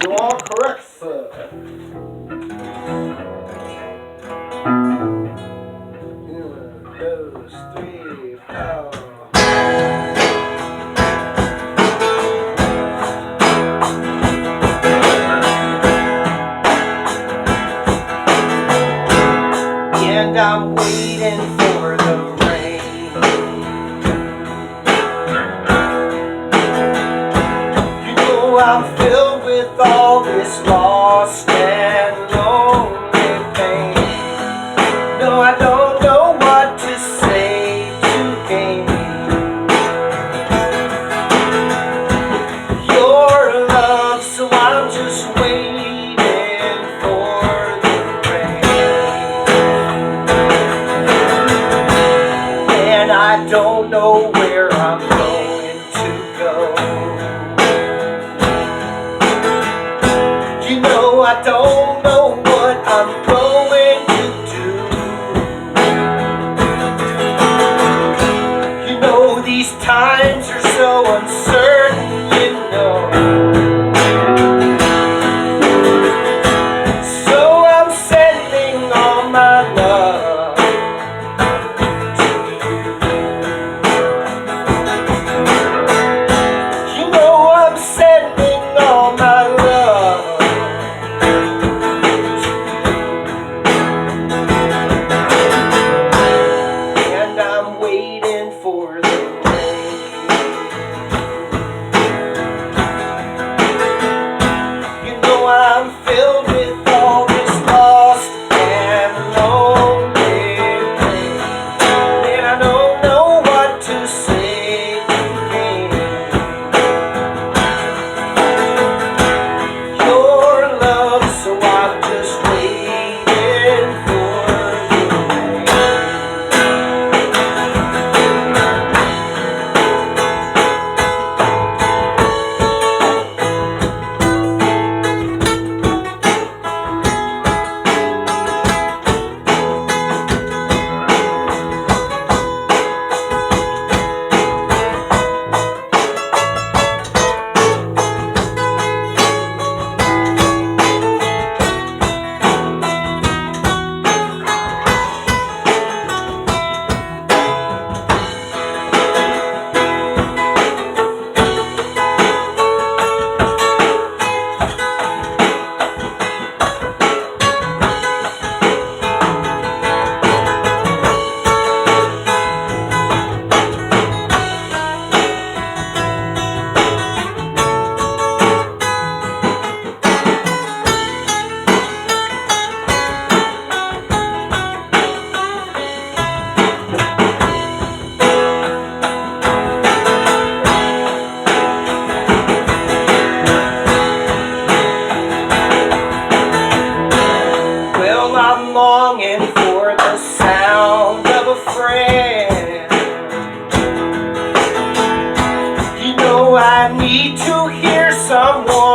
You are correct, sir. Those 3, 4. And I'm waiting for the rain. You know I'm filled with all this lost and lonely pain. No, I don't know what to say to gain your love, so I'm just waiting for the rain. And I don't know where I'm going to go. You know I don't know what I'm going to do. You know these times are so uncertain, you know. So I'm sending all my love to you. You know I'm sending all my love. And I'm waiting for the rain. You know I'm filled with all this lost and lonely pain. And I don't know what to say again. Your love, so I'm just waiting for the rain. Well, I'm longing for the sound of a friend. You know I need to hear someone